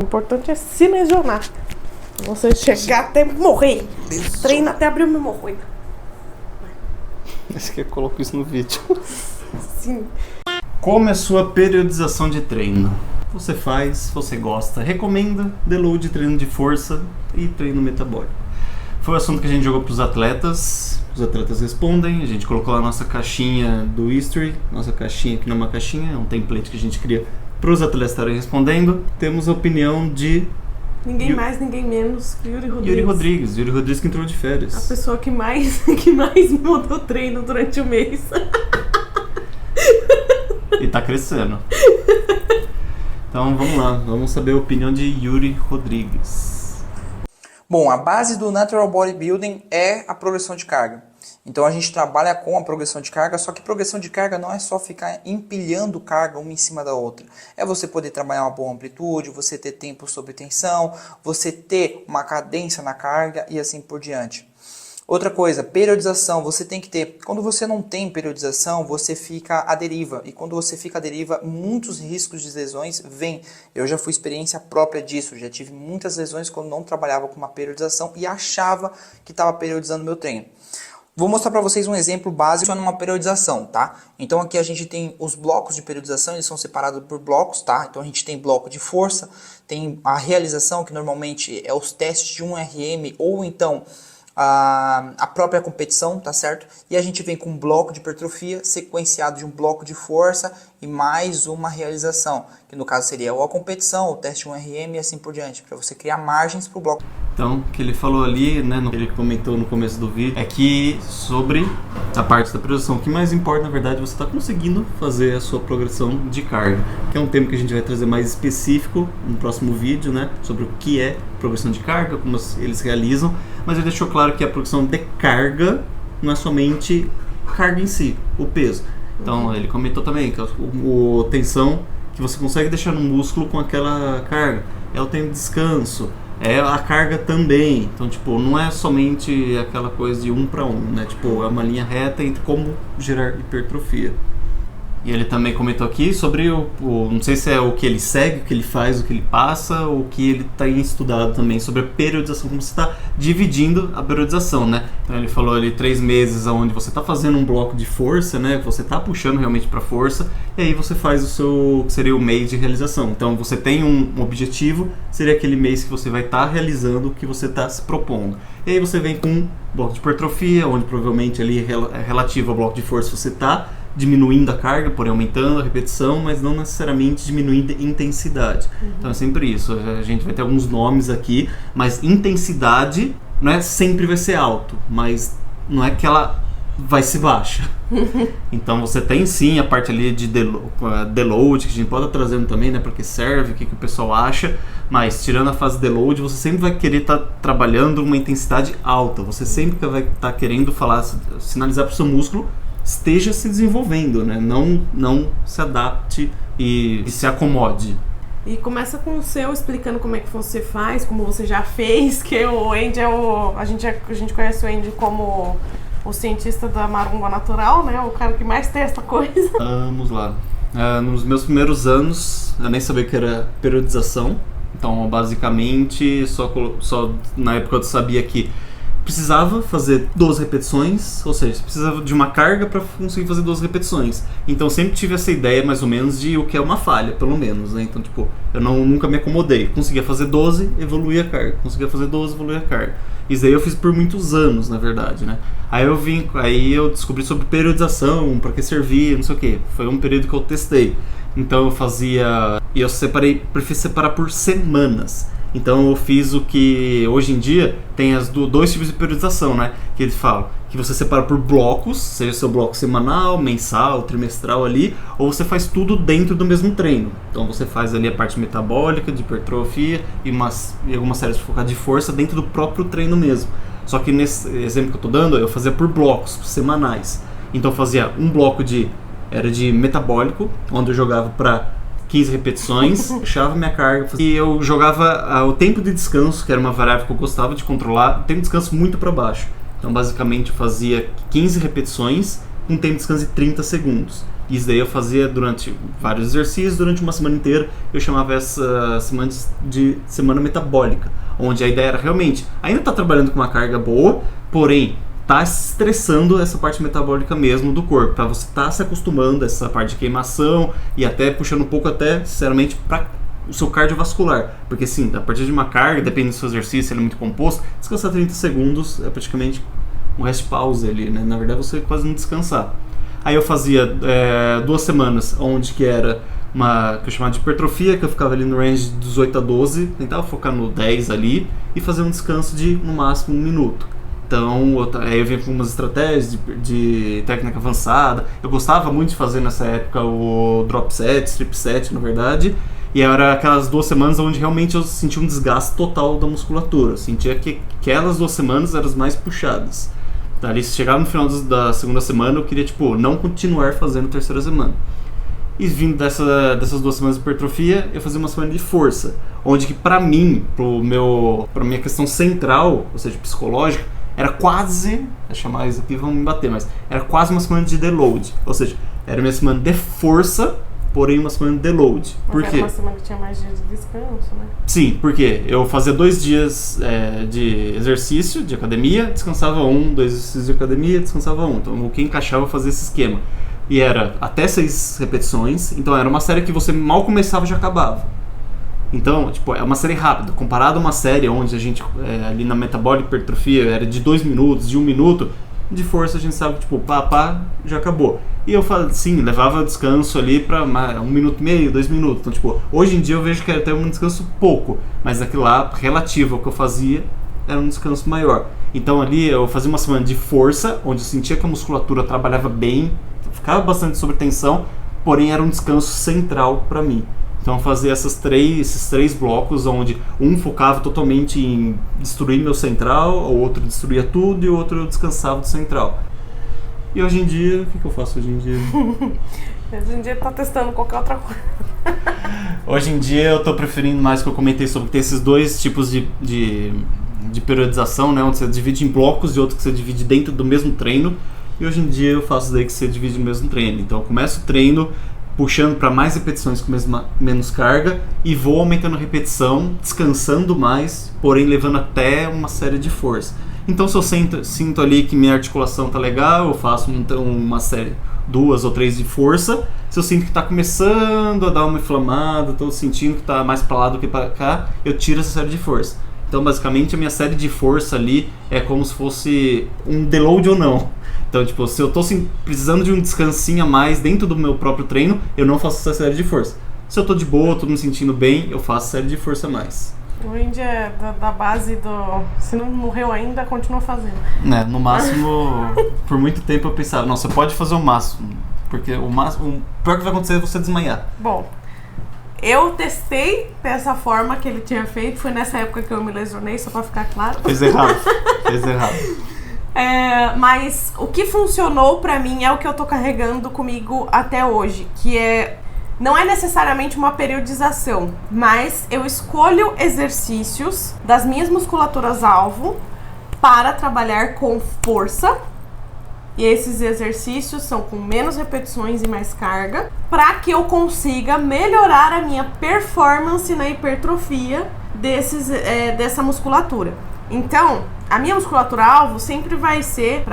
O importante é se lesionar. Você chegar até morrer. Treina até abrir o meu morro. Você quer colocar isso no vídeo? Sim. Como é a sua periodização de treino? Você faz, você gosta, recomenda, deload, treino de força e treino metabólico. Foi o assunto que a gente jogou para os atletas respondem, a gente colocou lá a nossa caixinha do History, nossa caixinha que não é uma caixinha, é um template que a gente cria para os atletas estarem respondendo. Temos a opinião de... Ninguém mais, ninguém menos que Yuri Rodrigues. Yuri Rodrigues que entrou de férias. A pessoa que mais mudou o treino durante o mês. E tá crescendo. Então vamos lá, vamos saber a opinião de Yuri Rodrigues. Bom, a base do Natural Bodybuilding é a progressão de carga. Então a gente trabalha com a progressão de carga, só que progressão de carga não é só ficar empilhando carga uma em cima da outra. É você poder trabalhar uma boa amplitude, você ter tempo sob tensão, você ter uma cadência na carga e assim por diante. Outra coisa, periodização, você tem que ter. Quando você não tem periodização, você fica à deriva. E quando você fica à deriva, muitos riscos de lesões vêm. Eu já fui experiência própria disso. Já tive muitas lesões quando não trabalhava com uma periodização e achava que estava periodizando meu treino. Vou mostrar para vocês um exemplo básico numa periodização, tá? Então aqui a gente tem os blocos de periodização, eles são separados por blocos, tá? Então a gente tem bloco de força, tem a realização, que normalmente é os testes de 1RM ou então a própria competição, tá certo? E a gente vem com um bloco de hipertrofia sequenciado de um bloco de força e mais uma realização, que no caso seria ou a competição, o teste 1RM e assim por diante, para você criar margens para o bloco. Então, o que ele falou ali, né, que ele comentou no começo do vídeo, é que sobre a parte da progressão, o que mais importa, na verdade, é você está conseguindo fazer a sua progressão de carga, que é um tema que a gente vai trazer mais específico no próximo vídeo, né, sobre o que é progressão de carga, como eles realizam, mas ele deixou claro que a progressão de carga não é somente carga em si, o peso. Então, ele comentou também que a tensão que você consegue deixar no músculo com aquela carga é o tempo de descanso, é a carga também. Então, tipo, não é somente aquela coisa de 1 para 1, né? Tipo, é uma linha reta entre como gerar hipertrofia. E ele também comentou aqui sobre não sei se é o que ele segue, o que ele faz, o que ele passa, ou o que ele tem estudado também sobre a periodização, como você está dividindo a periodização, né? Então ele falou ali 3 meses onde você está fazendo um bloco de força, né? Você está puxando realmente para força, e aí você faz o seu, que seria o mês de realização. Então você tem um objetivo, seria aquele mês que você vai estar realizando o que você está se propondo. E aí você vem com um bloco de hipertrofia, onde provavelmente ali relativo ao bloco de força você está diminuindo a carga, porém aumentando a repetição, mas não necessariamente diminuindo a intensidade. Então é sempre isso, a gente vai ter alguns nomes aqui, mas intensidade não é sempre vai ser alto, mas não é que ela vai ser baixa. Então você tem sim a parte ali de deload, que a gente pode estar trazendo também, né, para que serve, o que o pessoal acha, mas tirando a fase deload, você sempre vai querer estar trabalhando uma intensidade alta, você sempre vai estar querendo sinalizar para o seu músculo esteja se desenvolvendo, né? Não se adapte e se acomode. E começa com o seu explicando como é que você faz, como você já fez, que o Andy a gente conhece o Andy como o cientista da maromba natural, né? O cara que mais testa coisa. Vamos lá. Nos meus primeiros anos, eu nem sabia o que era periodização. Então, basicamente, só na época eu sabia que precisava fazer 12 repetições, ou seja, precisava de uma carga para conseguir fazer 12 repetições. Então sempre tive essa ideia mais ou menos de o que é uma falha, pelo menos, né? Então, tipo, eu nunca me acomodei. Conseguia fazer 12, evoluía a carga. Conseguia fazer 12, evoluía a carga. Isso aí eu fiz por muitos anos, na verdade, né? Aí eu descobri sobre periodização, para que servia, não sei o que. Foi um período que eu testei. Então eu fazia... E eu preferi separar por semanas. Então eu fiz o que hoje em dia tem dois tipos de periodização, né? Que eles falam que você separa por blocos, seja seu bloco semanal, mensal, trimestral ali, ou você faz tudo dentro do mesmo treino. Então você faz ali a parte metabólica, de hipertrofia e algumas séries focadas de força dentro do próprio treino mesmo. Só que nesse exemplo que eu tô dando, eu fazia por blocos semanais. Então eu fazia um bloco era de metabólico, onde eu jogava para 15 repetições, puxava minha carga e eu jogava o tempo de descanso, que era uma variável que eu gostava de controlar, o tempo de descanso muito para baixo. Então basicamente eu fazia 15 repetições com tempo de descanso de 30 segundos. Isso daí eu fazia durante vários exercícios, durante uma semana inteira. Eu chamava essa semana de semana metabólica, onde a ideia era realmente, ainda tá trabalhando com uma carga boa, porém tá estressando essa parte metabólica mesmo do corpo, para você tá se acostumando a essa parte de queimação e até puxando um pouco até, sinceramente, para o seu cardiovascular. Porque sim, a partir de uma carga, depende do seu exercício, ele é muito composto, descansar 30 segundos é praticamente um rest pause ali, né? Na verdade você quase não descansar. Aí eu fazia 2 semanas, onde que era uma que eu chamava de hipertrofia, que eu ficava ali no range de 18 a 12, tentava focar no 10 ali e fazer um descanso de no máximo 1 minuto. Então, aí eu vinha com umas estratégias de técnica avançada. Eu gostava muito de fazer nessa época o drop set, strip set, na verdade. E era aquelas 2 semanas onde realmente eu sentia um desgaste total da musculatura. Eu sentia que aquelas 2 semanas eram as mais puxadas. Ali, se chegar no final da segunda semana, eu queria, não continuar fazendo a terceira semana. E vindo dessas 2 semanas de hipertrofia, eu fazia uma semana de força. Onde que pra mim, pra minha questão central, ou seja, psicológica, era quase, deixa mais aqui, vão me bater, mas era quase uma semana de deload. Ou seja, era minha semana de força, porém uma semana de deload. Por quê? Era uma semana que tinha mais dias de descanso, né? Sim, porque eu fazia 2 dias de exercício, de academia, descansava 1, 2 exercícios de academia, descansava 1. Então, o que encaixava fazer esse esquema. E era até 6 repetições, então era uma série que você mal começava e já acabava. Então, é uma série rápida, comparado a uma série onde a gente, ali na metabólica hipertrofia, era de 2 minutos, de 1 minuto, de força a gente sabe, já acabou. E eu, sim, levava descanso ali pra 1 minuto e meio, 2 minutos. Então, hoje em dia eu vejo que era até um descanso pouco, mas aquilo lá, relativo ao que eu fazia, era um descanso maior. Então ali eu fazia uma semana de força, onde eu sentia que a musculatura trabalhava bem, ficava bastante sob tensão, porém era um descanso central pra mim. Então eu fazia esses três blocos, onde um focava totalmente em destruir meu central, o outro destruía tudo e o outro eu descansava do central. E hoje em dia, o que eu faço hoje em dia? Hoje em dia tá testando qualquer outra coisa. Hoje em dia eu tô preferindo mais, que eu comentei sobre ter esses 2 tipos de periodização, né? Onde você divide em blocos e outro que você divide dentro do mesmo treino. E hoje em dia eu faço daí que você divide no mesmo treino. Então eu começo o treino puxando para mais repetições com menos carga e vou aumentando a repetição, descansando mais, porém levando até uma série de força. Então se eu sinto ali que minha articulação tá legal, eu faço então uma série, 2 ou 3 de força. Se eu sinto que tá começando a dar uma inflamada, tô sentindo que tá mais para lá do que para cá, eu tiro essa série de força. Então basicamente a minha série de força ali é como se fosse um deload ou não. Então, se eu tô precisando de um descansinho a mais dentro do meu próprio treino, eu não faço essa série de força. Se eu tô de boa, tô me sentindo bem, eu faço série de força a mais. O Indy é da base do... Se não morreu ainda, continua fazendo. No máximo, por muito tempo eu pensava, não, você pode fazer o máximo. Porque o pior que vai acontecer é você desmaiar. Bom, eu testei dessa forma que ele tinha feito. Foi nessa época que eu me lesionei, só pra ficar claro. Fez errado. Mas o que funcionou pra mim é o que eu tô carregando comigo até hoje, que não é necessariamente uma periodização, mas eu escolho exercícios das minhas musculaturas-alvo para trabalhar com força, e esses exercícios são com menos repetições e mais carga, para que eu consiga melhorar a minha performance na hipertrofia dessa musculatura. Então, a minha musculatura-alvo sempre vai ser,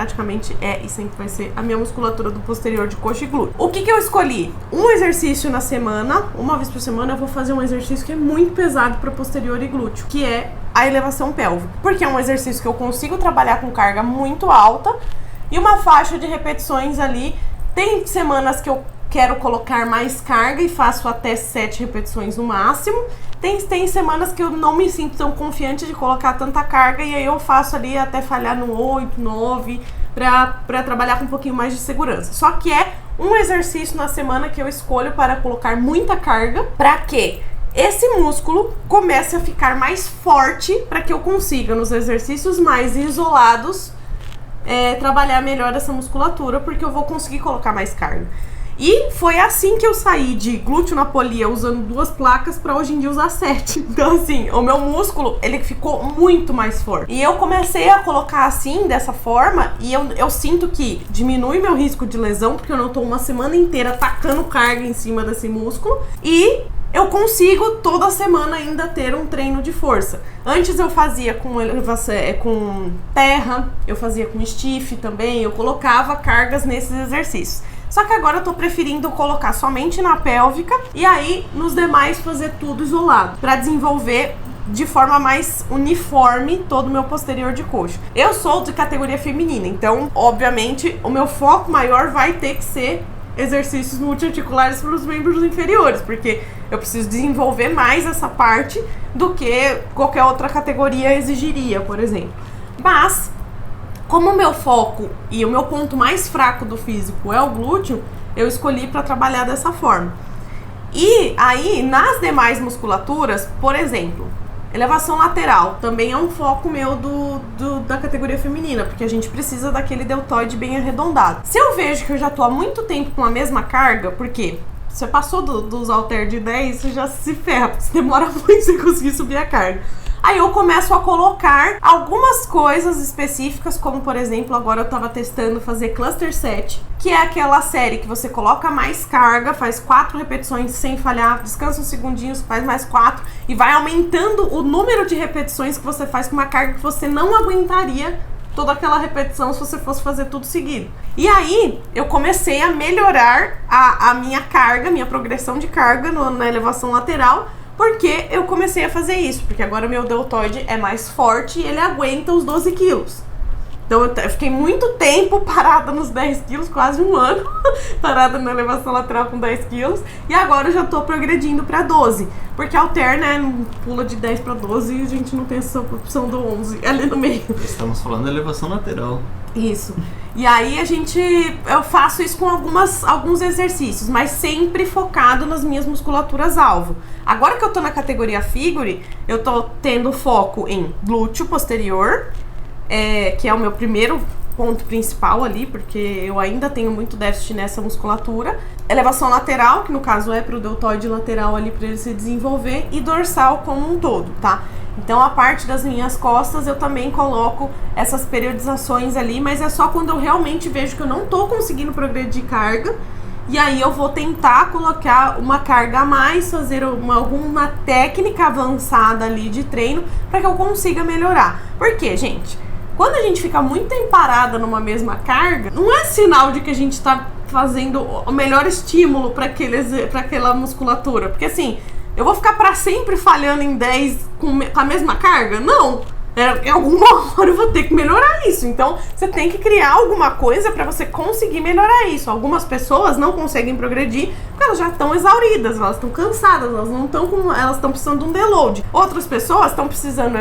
e sempre vai ser a minha musculatura do posterior de coxa e glúteo. O que eu escolhi? Um exercício na semana, uma vez por semana eu vou fazer um exercício que é muito pesado para posterior e glúteo, que é a elevação pélvica. Porque é um exercício que eu consigo trabalhar com carga muito alta e uma faixa de repetições ali. Tem semanas que eu quero colocar mais carga e faço até 7 repetições no máximo. Tem semanas que eu não me sinto tão confiante de colocar tanta carga e aí eu faço ali até falhar no 8, 9, pra trabalhar com um pouquinho mais de segurança. Só que é um exercício na semana que eu escolho para colocar muita carga, para que esse músculo comece a ficar mais forte, para que eu consiga, nos exercícios mais isolados, trabalhar melhor essa musculatura, porque eu vou conseguir colocar mais carga. E foi assim que eu saí de glúteo na polia usando 2 placas pra hoje em dia usar 7. Então assim, o meu músculo, ele ficou muito mais forte. E eu comecei a colocar assim, dessa forma, e eu sinto que diminui meu risco de lesão, porque eu não tô uma semana inteira tacando carga em cima desse músculo. E eu consigo toda semana ainda ter um treino de força. Antes eu fazia com terra, eu fazia com stiff também, eu colocava cargas nesses exercícios. Só que agora eu tô preferindo colocar somente na pélvica e aí nos demais fazer tudo isolado, pra desenvolver de forma mais uniforme todo o meu posterior de coxa. Eu sou de categoria feminina, então obviamente o meu foco maior vai ter que ser exercícios multiarticulares para os membros inferiores, porque eu preciso desenvolver mais essa parte do que qualquer outra categoria exigiria, por exemplo. Mas, como o meu foco e o meu ponto mais fraco do físico é o glúteo, eu escolhi para trabalhar dessa forma. E aí, nas demais musculaturas, por exemplo, elevação lateral também é um foco meu da categoria feminina, porque a gente precisa daquele deltoide bem arredondado. Se eu vejo que eu já tô há muito tempo com a mesma carga, porque você passou dos halter de 10, você já se ferra, porque demora muito você conseguir subir a carga. Aí eu começo a colocar algumas coisas específicas, como por exemplo, agora eu tava testando fazer cluster set, que é aquela série que você coloca mais carga, faz 4 repetições sem falhar, descansa uns segundinhos, faz mais 4 e vai aumentando o número de repetições que você faz com uma carga que você não aguentaria toda aquela repetição se você fosse fazer tudo seguido. E aí eu comecei a melhorar a minha carga, minha progressão de carga na elevação lateral, porque eu comecei a fazer isso, porque agora o meu deltoide é mais forte e ele aguenta os 12 quilos. Então eu fiquei muito tempo parada nos 10 quilos, quase um ano, parada na elevação lateral com 10 quilos, e agora eu já tô progredindo pra 12, porque halter, né, pula de 10 pra 12 e a gente não tem essa opção do 11 ali no meio. Estamos falando da elevação lateral. Isso. E aí eu faço isso com alguns exercícios, mas sempre focado nas minhas musculaturas alvo. Agora que eu tô na categoria figure, eu tô tendo foco em glúteo posterior, que é o meu primeiro ponto principal ali, porque eu ainda tenho muito déficit nessa musculatura. Elevação lateral, que no caso é pro deltoide lateral ali para ele se desenvolver, e dorsal como um todo, tá? Então a parte das minhas costas eu também coloco essas periodizações ali, mas é só quando eu realmente vejo que eu não tô conseguindo progredir carga, e aí eu vou tentar colocar uma carga a mais, fazer alguma técnica avançada ali de treino para que eu consiga melhorar. Por quê, gente? Quando a gente fica muito tempo parada numa mesma carga, não é sinal de que a gente tá fazendo o melhor estímulo para aquela musculatura. Porque assim, eu vou ficar para sempre falhando em 10 com a mesma carga? Não! Em alguma hora eu vou ter que melhorar isso. Então, você tem que criar alguma coisa para você conseguir melhorar isso. Algumas pessoas não conseguem progredir porque elas já estão exauridas, elas estão cansadas, elas estão precisando de um deload. Outras pessoas estão precisando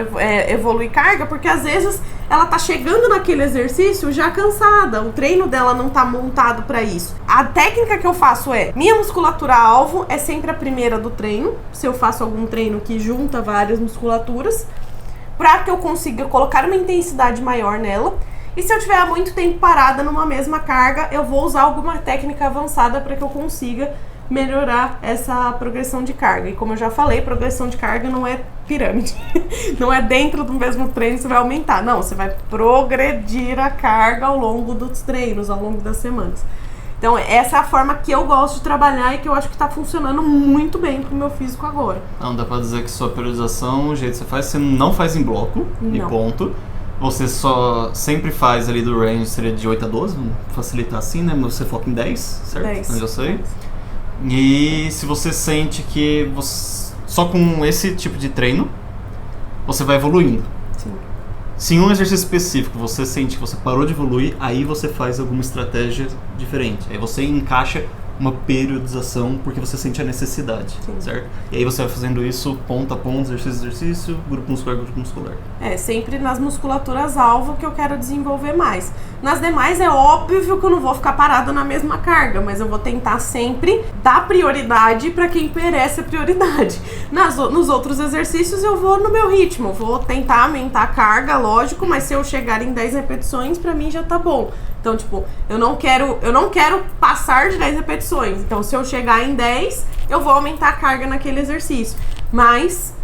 evoluir carga porque às vezes ela tá chegando naquele exercício já cansada, o treino dela não tá montado para isso. A técnica que eu faço minha musculatura alvo é sempre a primeira do treino, se eu faço algum treino que junta várias musculaturas, para que eu consiga colocar uma intensidade maior nela. E se eu tiver muito tempo parada numa mesma carga, eu vou usar alguma técnica avançada para que eu consiga melhorar essa progressão de carga. E como eu já falei, progressão de carga não é pirâmide. Não é dentro do mesmo treino você vai aumentar. Não, você vai progredir a carga ao longo dos treinos, ao longo das semanas. Então essa é a forma que eu gosto de trabalhar e que eu acho que tá funcionando muito bem pro meu físico agora. Não, dá pra dizer que sua periodização, o jeito que você faz, você não faz em bloco, e ponto. Você só sempre faz ali do range, seria de 8 a 12, vamos facilitar assim, né? Mas você foca em 10, certo? 10. Mas eu sei. E se você sente que só com esse tipo de treino, você vai evoluindo. Sim. Se em um exercício específico você sente que você parou de evoluir, aí você faz alguma estratégia diferente. Aí você encaixa uma periodização porque você sente a necessidade, certo? E aí você vai fazendo isso ponto a ponto, exercício a exercício, grupo muscular. Sempre nas musculaturas alvo que eu quero desenvolver mais. Nas demais é óbvio que eu não vou ficar parada na mesma carga, mas eu vou tentar sempre dar prioridade para quem merece a prioridade. Nos outros exercícios eu vou no meu ritmo, vou tentar aumentar a carga, lógico, mas se eu chegar em 10 repetições, para mim já tá bom. Então, tipo, eu não quero passar de 10 repetições. Então, se eu chegar em 10, eu vou aumentar a carga naquele exercício. Mas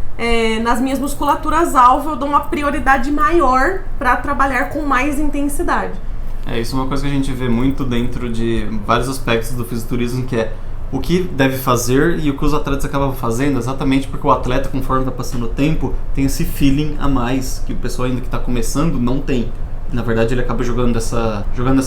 nas minhas musculaturas-alvo, eu dou uma prioridade maior para trabalhar com mais intensidade. Isso é uma coisa que a gente vê muito dentro de vários aspectos do fisiculturismo, que é o que deve fazer e o que os atletas acabam fazendo, exatamente porque o atleta, conforme está passando o tempo, tem esse feeling a mais que o pessoal ainda que está começando não tem. Na verdade, ele acaba jogando essa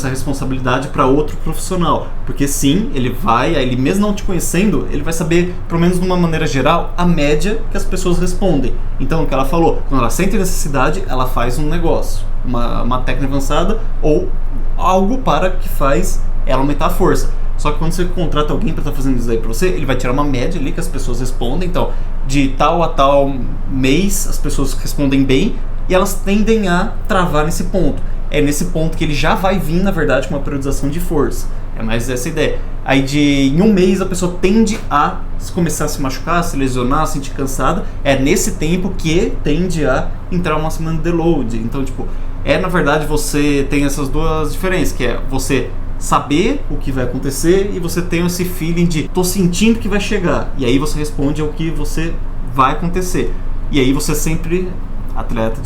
responsabilidade para outro profissional. Porque sim, ele mesmo não te conhecendo, ele vai saber, pelo menos de uma maneira geral, a média que as pessoas respondem. Então, o que ela falou, quando ela sente necessidade, ela faz um negócio, uma técnica avançada ou algo para que faz ela aumentar a força. Só que quando você contrata alguém para estar fazendo isso aí para você, ele vai tirar uma média ali que as pessoas respondem. Então, de tal a tal mês, as pessoas respondem bem, e elas tendem a travar nesse ponto. É nesse ponto que ele já vai vir, na verdade, com uma periodização de força. É mais essa ideia. Aí em um mês a pessoa tende a começar a se machucar, se lesionar, a se sentir cansada. É nesse tempo que tende a entrar uma semana de deload. Então, tipo, na verdade você tem essas duas diferenças, que é você saber o que vai acontecer e você tem esse feeling de tô sentindo que vai chegar. E aí você responde ao que você vai acontecer. E aí você sempre... atleta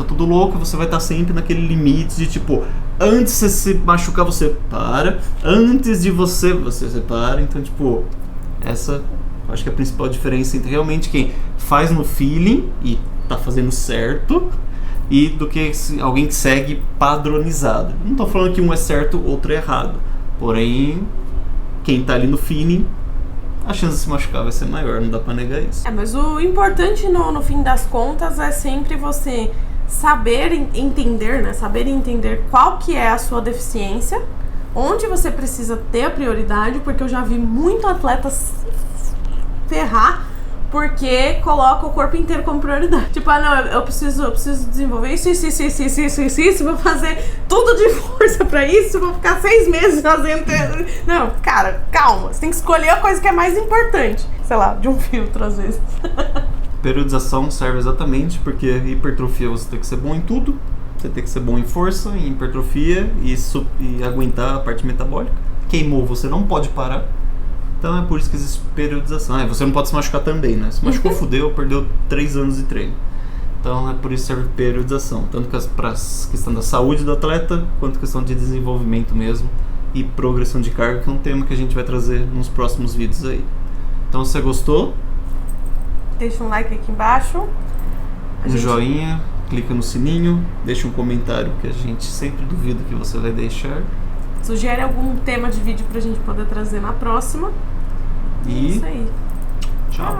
tudo louco, você vai estar sempre naquele limite de tipo, antes de você se machucar, você para, antes de você para. Então, tipo, essa eu acho que é a principal diferença entre realmente quem faz no feeling e tá fazendo certo e do que alguém que segue padronizado. Não tô falando que um é certo, outro é errado, porém quem tá ali no feeling, a chance de se machucar vai ser maior, não dá pra negar isso. Mas o importante no fim das contas é sempre você saber entender, né? Saber entender qual que é a sua deficiência, onde você precisa ter a prioridade, porque eu já vi muito atleta se ferrar porque coloca o corpo inteiro como prioridade. Tipo, não, eu preciso desenvolver isso, vou fazer tudo de força pra isso, vou ficar 6 meses fazendo... Não, cara, calma, você tem que escolher a coisa que é mais importante. Sei lá, de um filtro às vezes. Periodização serve exatamente porque hipertrofia você tem que ser bom em tudo, você tem que ser bom em força, em hipertrofia e aguentar a parte metabólica. Queimou, você não pode parar. Então é por isso que existe periodização. Você não pode se machucar também, né? Se machucou, fudeu, perdeu 3 anos de treino. Então é por isso que serve periodização. Tanto para a questão da saúde do atleta, quanto questão de desenvolvimento mesmo. E progressão de carga, que é um tema que a gente vai trazer nos próximos vídeos aí. Então se você gostou, deixa um like aqui embaixo. Joinha, clica no sininho, deixa um comentário que a gente sempre duvida que você vai deixar. Sugere algum tema de vídeo pra gente poder trazer na próxima. E é isso aí. Tchau.